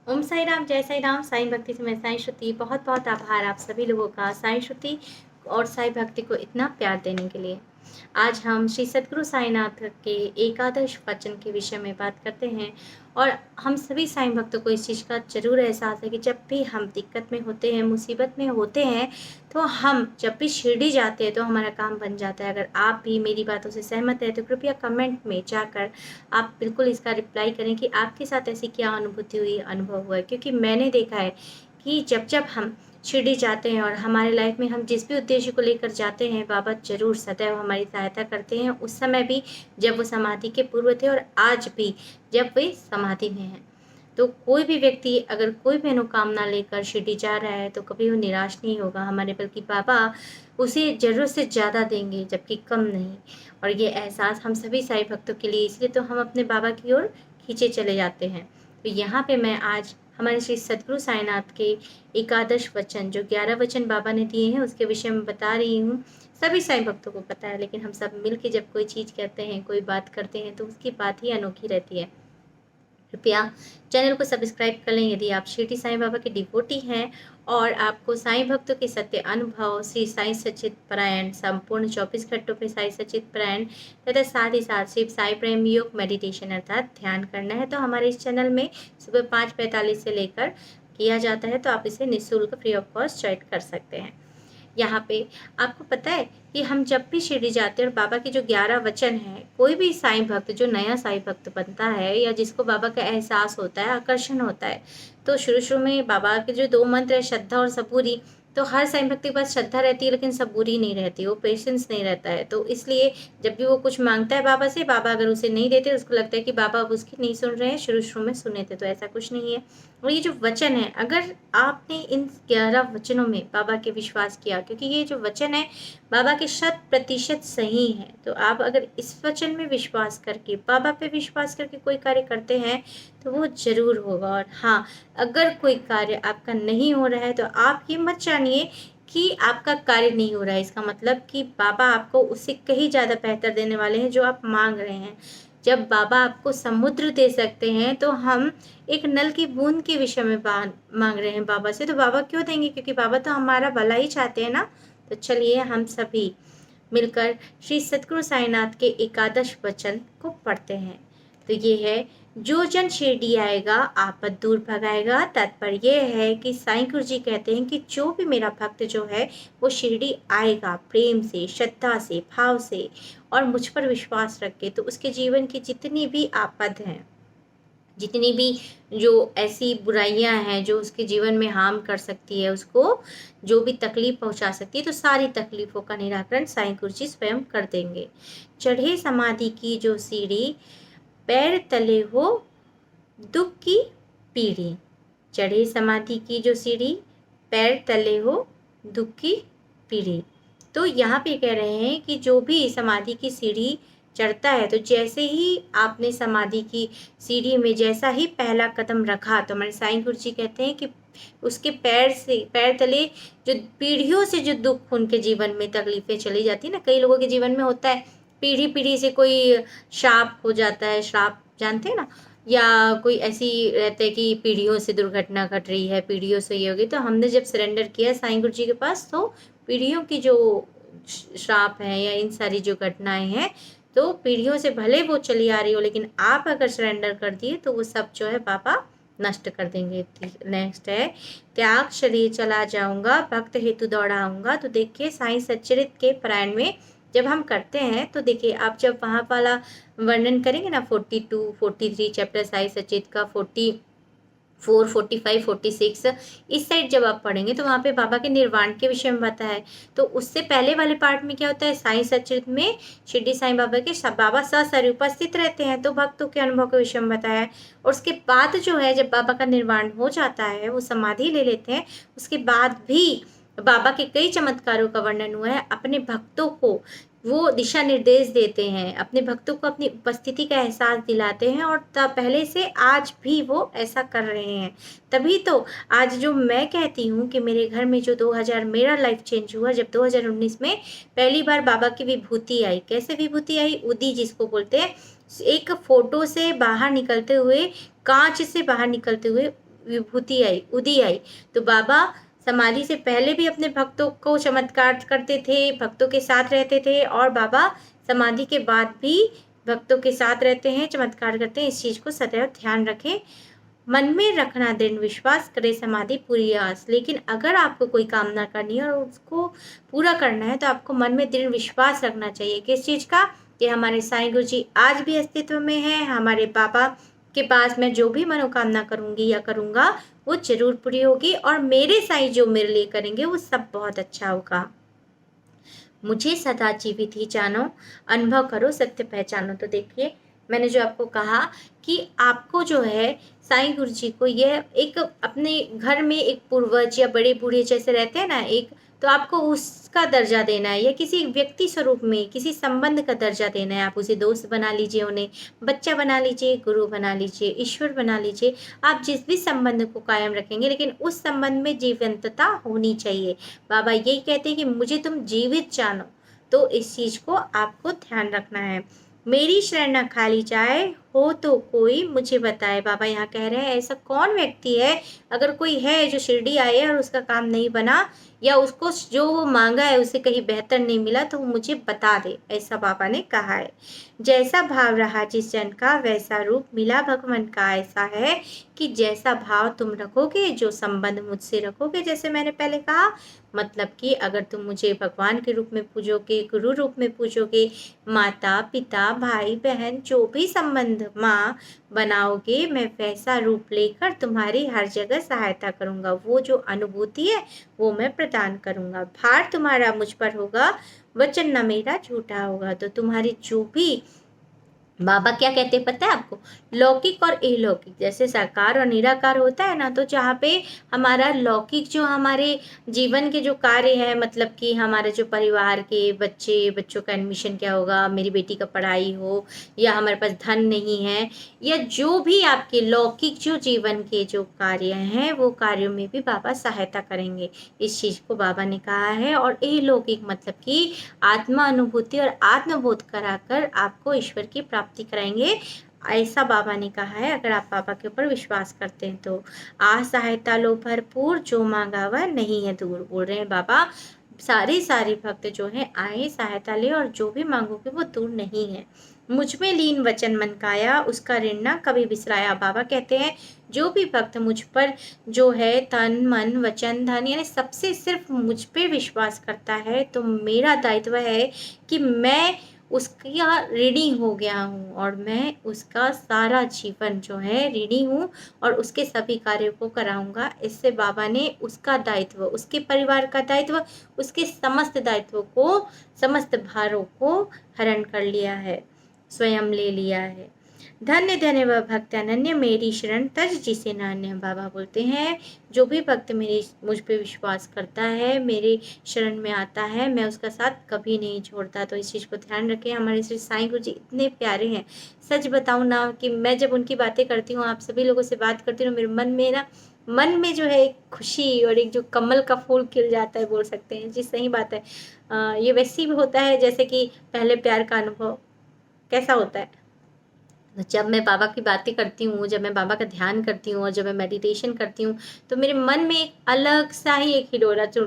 ओम साई राम, जय साई राम। साईं भक्ति से मैं साईं श्रुति। बहुत बहुत आभार आप सभी लोगों का साईं श्रुति और साईं भक्ति को इतना प्यार देने के लिए। आज हम श्री सद्गुरु साईनाथ के एकादश वचन के विषय में बात करते हैं। और हम सभी साईं भक्तों को इस चीज़ का ज़रूर एहसास है कि जब भी हम दिक्कत में होते हैं, मुसीबत में होते हैं, तो हम जब भी शिरडी जाते हैं तो हमारा काम बन जाता है। अगर आप भी मेरी बातों से सहमत हैं तो कृपया कमेंट में जाकर आप बिल्कुल इसका रिप्लाई करें कि आपके साथ ऐसी क्या अनुभूति हुई, अनुभव हुआ है। क्योंकि मैंने देखा है कि जब हम शिरडी जाते हैं और हमारे लाइफ में हम जिस भी उद्देश्य को लेकर जाते हैं, बाबा ज़रूर सदैव हमारी सहायता करते हैं। उस समय भी जब वो समाधि के पूर्व थे और आज भी जब वे समाधि में हैं। तो कोई भी व्यक्ति अगर कोई भी मनोकामना लेकर शिरडी जा रहा है तो कभी वो निराश नहीं होगा हमारे, बल्कि बाबा उसे ज़रूरत से ज़्यादा देंगे, जबकि कम नहीं। और ये एहसास हम सभी साईं भक्तों के लिए, इसलिए तो हम अपने बाबा की ओर खींचे चले जाते हैं। तो यहाँ पे मैं आज हमारे श्री सद्गुरु साईनाथ के एकादश वचन, जो 11 वचन बाबा ने दिए हैं, उसके विषय में बता रही हूँ। सभी साईं भक्तों को पता है, लेकिन हम सब मिल के जब कोई चीज़ कहते हैं, कोई बात करते हैं, तो उसकी बात ही अनोखी रहती है। कृपया चैनल को सब्सक्राइब कर लें यदि आप शिरडी साईं बाबा के डिवोटी हैं और आपको साईं भक्तों के सत्य अनुभव, श्री साईं सच्चित पारायण, संपूर्ण 24 घंटों में साईं सच्चित पारायण तथा साथ ही साथ शिव साई प्रेम योग मेडिटेशन अर्थात ध्यान करना है, तो हमारे इस चैनल में सुबह 5:45 से लेकर किया जाता है। तो आप इसे निःशुल्क फ्री ऑफ कॉस्ट ज्वाइन कर सकते हैं। यहाँ पे आपको पता है कि हम जब भी शिरडी जाते हैं और बाबा के जो 11 वचन हैं, कोई भी साईं भक्त जो नया साईं भक्त बनता है या जिसको बाबा का एहसास होता है, आकर्षण होता है, तो शुरू में बाबा के जो 2 मंत्र है, श्रद्धा और सबूरी, तो हर साईं भक्त के पास श्रद्धा रहती है लेकिन सबूरी नहीं रहती, वो पेशेंस नहीं रहता है। तो इसलिए जब भी वो कुछ मांगता है बाबा से, बाबा अगर उसे नहीं देते, उसको लगता है कि बाबा अब उसकी नहीं सुन रहे हैं, शुरू में सुने थे। तो ऐसा कुछ नहीं है। और ये जो वचन है, अगर आपने इन 11 वचनों में बाबा के विश्वास किया, क्योंकि ये जो वचन है बाबा के 100% सही है, तो आप अगर इस वचन में विश्वास करके, बाबा पे विश्वास करके कोई कार्य करते हैं तो वो जरूर होगा। और हाँ, अगर कोई कार्य आपका नहीं हो रहा है तो आप ये मत जानिए कि आपका कार्य नहीं हो रहा है, इसका मतलब कि बाबा आपको उससे कहीं ज़्यादा बेहतर देने वाले हैं जो आप मांग रहे हैं। जब बाबा आपको समुद्र दे सकते हैं, तो हम एक नल की बूंद के विषय में मांग रहे हैं बाबा से, तो बाबा क्यों देंगे? क्योंकि बाबा तो हमारा भला ही चाहते हैं ना। तो चलिए हम सभी मिलकर श्री सद्गुरु साईनाथ के एकादश वचन को पढ़ते हैं। तो ये है, जो जन शिरडी आएगा आपद दूर भगाएगा। तात्पर्य यह है कि साईं गुरु जी कहते हैं कि जो भी मेरा भक्त जो है वो शिरडी आएगा प्रेम से, श्रद्धा से, भाव से और मुझ पर विश्वास रख के, तो उसके जीवन की जितनी भी आपद हैं, जितनी भी जो ऐसी बुराइयां हैं जो उसके जीवन में हार्म कर सकती है, उसको जो भी तकलीफ पहुंचा सकती है, तो सारी तकलीफों का निराकरण साईं गुरु जी स्वयं कर देंगे। चढ़े समाधि की जो सीढ़ी, पैर तले हो दुख की पीढ़ी। चढ़े समाधि की जो सीढ़ी, पैर तले हो दुख की पीढ़ी। तो यहाँ पे कह रहे हैं कि जो भी समाधि की सीढ़ी चढ़ता है, तो जैसे ही आपने समाधि की सीढ़ी में जैसा ही पहला कदम रखा, तो हमारे साईं गुरु जी कहते हैं कि उसके पैर तले जो पीढ़ियों से जो दुख उनके जीवन में तकलीफें चली जाती है ना, कई लोगों के जीवन में होता है पीढ़ी से कोई शाप हो जाता है, श्राप जानते हैं ना, या कोई ऐसी रहता है कि पीढ़ियों से दुर्घटना घट रही है, पीढ़ियों से ये हो गई। तो हमने जब सरेंडर किया साईं गुरु जी के पास, तो पीढ़ियों की जो श्राप है या इन सारी जो घटनाएं हैं, तो पीढ़ियों से भले वो चली आ रही हो, लेकिन आप अगर सरेंडर कर दिए तो वो सब जो है बाबा नष्ट कर देंगे। नेक्स्ट है, त्याग शरीर चला जाऊंगा, भक्त हेतु दौड़ाऊंगा। तो देखिए साईं सच्चरित के पारायण में जब हम करते हैं, तो देखिए आप जब वहाँ वाला वर्णन करेंगे ना, 42, 43 चैप्टर साईं सच्चित का, 44, 45, 46, इस साइड जब आप पढ़ेंगे तो वहाँ पे बाबा के निर्वाण के विषय में बताया है। तो उससे पहले वाले पार्ट में क्या होता है, साईं सच्चित में शिरडी साईं बाबा के बाबा ससरी उपस्थित रहते हैं, तो भक्तों के अनुभव के विषय में बताया है। और उसके बाद जो है, जब बाबा का निर्वाण हो जाता है, वो समाधि ले लेते हैं, उसके बाद भी बाबा के कई चमत्कारों का वर्णन हुआ है। अपने भक्तों को वो दिशा निर्देश देते हैं, अपने भक्तों को अपनी उपस्थिति का एहसास दिलाते हैं, और तब पहले से आज भी वो ऐसा कर रहे हैं। तभी तो आज जो मैं कहती हूँ कि मेरे घर में जो 2000 मेरा लाइफ चेंज हुआ, जब 2019 में पहली बार बाबा की विभूति आई। कैसे विभूति आई? उदी जिसको बोलते हैं, एक फोटो से बाहर निकलते हुए, कांच से बाहर निकलते हुए विभूति आई, उदी आई। तो बाबा समाधि से पहले भी अपने भक्तों को चमत्कार करते थे, भक्तों के साथ रहते थे, और बाबा समाधि के बाद भी भक्तों के साथ रहते हैं, चमत्कार करते हैं। इस चीज़ को सदैव ध्यान रखें। मन में रखना दृढ़ विश्वास, करे समाधि पूरी आस। लेकिन अगर आपको कोई कामना करनी है और उसको पूरा करना है तो आपको मन में दृढ़ विश्वास रखना चाहिए। किस चीज़ का? कि हमारे साईं गुरु जी आज भी अस्तित्व में हैं। हमारे बाबा के पास मैं जो भी मनोकामना करूंगी या करूंगा वो जरूर पूरी होगी, और मेरे साईं जो मेरे लिए करेंगे वो सब बहुत अच्छा होगा। मुझे सदा जीवित ही जानो, अनुभव करो सत्य पहचानो। तो देखिए, मैंने जो आपको कहा कि आपको जो है साईं गुरु जी को यह एक अपने घर में एक पूर्वज या बड़े बूढ़े जैसे रहते हैं ना एक, तो आपको उसका दर्जा देना है, या किसी व्यक्ति स्वरूप में किसी संबंध का दर्जा देना है। आप उसे दोस्त बना लीजिए, उन्हें बच्चा बना लीजिए, गुरु बना लीजिए, ईश्वर बना लीजिए। आप जिस भी संबंध को कायम रखेंगे, लेकिन उस संबंध में जीवंतता होनी चाहिए। बाबा यही कहते हैं कि मुझे तुम जीवित जानो, तो इस चीज़ को आपको ध्यान रखना है। मेरी शरण न खाली जाए, हो तो कोई मुझे बताए। बाबा यहाँ कह रहे हैं ऐसा कौन व्यक्ति है, अगर कोई है जो शिरडी आए और उसका काम नहीं बना, या उसको जो वो मांगा है उसे कहीं बेहतर नहीं मिला, तो वो मुझे बता दे, ऐसा बाबा ने कहा है। जैसा भाव रहा जिस जन का, वैसा रूप मिला भगवान का। ऐसा है कि जैसा भाव तुम रखोगे, जो संबंध मुझसे रखोगे, जैसे मैंने पहले कहा, मतलब कि अगर तुम मुझे भगवान के रूप में पूजोगे, गुरु रूप में पूजोगे, माता पिता भाई बहन जो भी संबंध माँ बनाओगे, मैं वैसा रूप लेकर तुम्हारी हर जगह सहायता करूँगा। वो जो अनुभूति है वो मैं प्रदान करूँगा। भार तुम्हारा मुझ पर होगा, वचन न मेरा झूठा होगा। तो तुम्हारी जो भी, बाबा क्या कहते हैं पता है आपको? लौकिक और अलौकिक, जैसे साकार और निराकार होता है ना, तो जहाँ पे हमारा लौकिक जो हमारे जीवन के जो कार्य है, मतलब कि हमारे जो परिवार के बच्चों का एडमिशन क्या होगा, मेरी बेटी का पढ़ाई हो, या हमारे पास धन नहीं है, या जो भी आपके लौकिक जो जीवन के जो कार्य हैं, वो कार्यों में भी बाबा सहायता करेंगे। इस चीज़ को बाबा ने कहा है। और अलौकिक मतलब कि आत्मा अनुभूति और आत्मबोध कराकर आपको ईश्वर की प्राप्ति कराएंगे, ऐसा बाबा ने कहा है। अगर आप बाबा के ऊपर विश्वास करते हैं तो आ सहायता लो भरपूर, जो मांगा वह नहीं है दूर। बोल रहे हैं बाबा, सारे भक्त जो हैं आए सहायता ले, और जो भी मांगोगे वो दूर नहीं है। मुझ में लीन वचन मन काया, उसका ऋण ना कभी बिसराया। बाबा कहते हैं जो भी भक्त मुझ पर जो है तन मन वचन धन यानी सबसे सिर्फ मुझ पे विश्वास करता है, तो मेरा दायित्व है कि मैं उसका ऋणी हो गया हूँ, और मैं उसका सारा जीवन जो है ऋणी हूँ, और उसके सभी कार्यों को कराऊंगा। इससे बाबा ने उसका दायित्व, उसके परिवार का दायित्व, उसके समस्त दायित्वों को, समस्त भारों को हरण कर लिया है, स्वयं ले लिया है। धन्य धन्य वह भक्त अनन्य, मेरी शरण तज जिसे नान्य। बाबा बोलते हैं जो भी भक्त मुझ पे विश्वास करता है, मेरे शरण में आता है, मैं उसका साथ कभी नहीं छोड़ता। तो इस चीज़ को ध्यान रखें। हमारे श्री साईं गुरु जी इतने प्यारे हैं, सच बताऊँ ना कि मैं जब उनकी बातें करती हूँ, आप सभी लोगों से बात करती हूँ, मेरे मन में जो है एक खुशी और एक जो कमल का फूल खिल जाता है, बोल सकते हैं जी, सही बात है। ये वैसे ही होता है जैसे कि पहले प्यार का अनुभव कैसा होता है। जब मैं बाबा की बातें करती हूँ, जब मैं बाबा का ध्यान करती हूँ, और जब मैं मेडिटेशन करती हूँ, तो मेरे मन में एक अलग सा ही एक हिलोरा, जो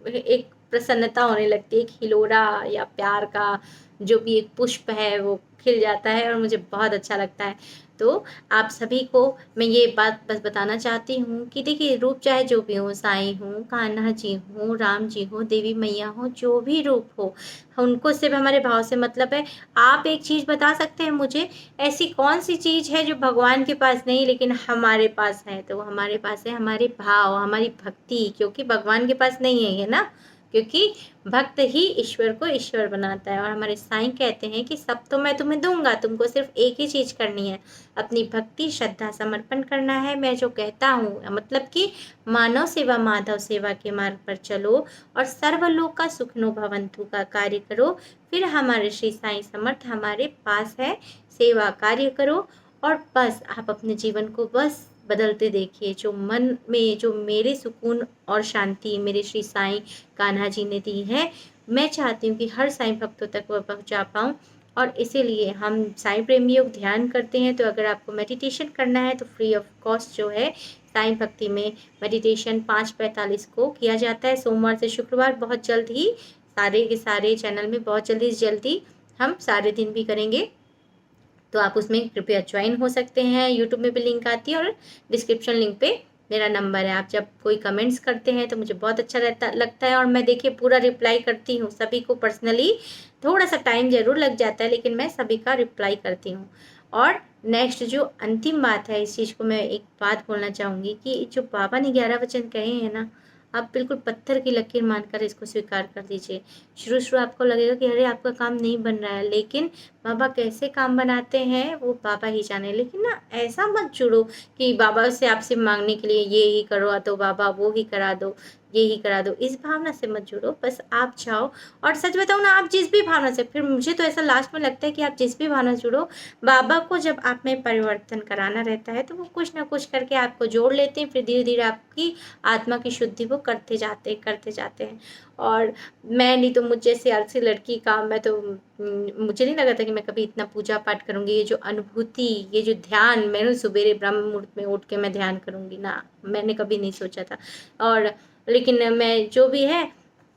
एक प्रसन्नता होने लगती है, एक हिलोरा या प्यार का जो भी एक पुष्प है वो खिल जाता है, और मुझे बहुत अच्छा लगता है। तो आप सभी को मैं ये बात बस बताना चाहती हूँ कि देखिए, रूप चाहे जो भी हो, साईं हो, कान्हा जी हो, राम जी हो, देवी मैया हो, जो भी रूप हो, उनको सिर्फ हमारे भाव से मतलब है। आप एक चीज़ बता सकते हैं मुझे, ऐसी कौन सी चीज़ है जो भगवान के पास नहीं लेकिन हमारे पास है? तो वो हमारे पास है हमारे भाव, हमारी भक्ति, क्योंकि भगवान के पास नहीं है ना, क्योंकि भक्त ही ईश्वर को ईश्वर बनाता है। और हमारे साईं कहते हैं कि सब तो मैं तुम्हें दूंगा, तुमको सिर्फ एक ही चीज़ करनी है, अपनी भक्ति श्रद्धा समर्पण करना है। मैं जो कहता हूँ, मतलब कि मानव सेवा माधव सेवा के मार्ग पर चलो, और सर्वलोक का सुखनो भवंतु का कार्य करो, फिर हमारे श्री साईं समर्थ हमारे पास है, सेवा कार्य करो, और बस आप अपने जीवन को बस बदलते देखिए। जो मन में जो मेरे सुकून और शांति मेरे श्री साईं कान्हा जी ने दी है, मैं चाहती हूँ कि हर साईं भक्तों तक वह पहुँचा पाऊँ। और इसीलिए हम साईं प्रेमी योग ध्यान करते हैं। तो अगर आपको मेडिटेशन करना है तो फ्री ऑफ कॉस्ट जो है साईं भक्ति में मेडिटेशन 5:45 को किया जाता है, सोमवार से शुक्रवार। बहुत जल्द ही सारे के सारे चैनल में बहुत जल्दी हम सारे दिन भी करेंगे, तो आप उसमें कृपया ज्वाइन हो सकते हैं। यूट्यूब में भी लिंक आती है और डिस्क्रिप्शन लिंक पे मेरा नंबर है। आप जब कोई कमेंट्स करते हैं तो मुझे बहुत अच्छा लगता है, और मैं देखिए पूरा रिप्लाई करती हूँ सभी को पर्सनली। थोड़ा सा टाइम ज़रूर लग जाता है, लेकिन मैं सभी का रिप्लाई करती हूँ। और नेक्स्ट जो अंतिम बात है, इस चीज़ को मैं एक बात बोलना चाहूँगी कि जो बाबा ने 11 वचन कहे हैं ना, आप बिल्कुल पत्थर की लकीर मानकर इसको स्वीकार कर दीजिए। शुरू आपको लगेगा कि अरे आपका काम नहीं बन रहा है, लेकिन बाबा कैसे काम बनाते हैं वो बाबा ही जाने। लेकिन ना ऐसा मत जुड़ो कि बाबा से आपसे मांगने के लिए ये ही करवा दो बाबा, वो ही करा दो, ये ही करा दो, इस भावना से मत जुड़ो। बस आप जाओ, और सच बताऊँ ना, आप जिस भी भावना से, फिर मुझे तो ऐसा लास्ट में लगता है कि आप जिस भी भावना से जुड़ो, बाबा को जब आप में परिवर्तन कराना रहता है तो वो कुछ ना कुछ करके आपको जोड़ लेते हैं। फिर धीरे धीरे आपकी आत्मा की शुद्धि वो करते जाते हैं। और मैं नहीं तो मुझ जैसी आलसी लड़की का, मैं तो मुझे नहीं लगा था कि मैं कभी इतना पूजा पाठ करूँगी। ये जो अनुभूति, ये जो ध्यान, मैंने सवेरे ब्रह्म मुहूर्त में उठ के मैं ध्यान करूँगी ना, मैंने कभी नहीं सोचा था। और लेकिन मैं जो भी है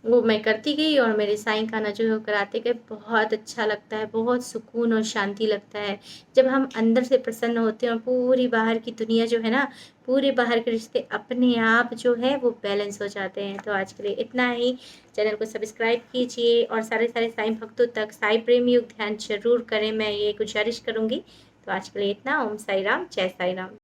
वो मैं करती गई, और मेरे साईं खाना जो है कराते गए। बहुत अच्छा लगता है, बहुत सुकून और शांति लगता है जब हम अंदर से प्रसन्न होते हैं, और पूरी बाहर की दुनिया जो है ना, पूरे बाहर के रिश्ते अपने आप जो है वो बैलेंस हो जाते हैं। तो आज के लिए इतना ही। चैनल को सब्सक्राइब कीजिए, और सारे साईं भक्तों तक साईं प्रेम योग ध्यान जरूर करें, मैं ये गुजारिश करूँगी। तो आज के लिए इतना। ओम साई राम, जय साई राम।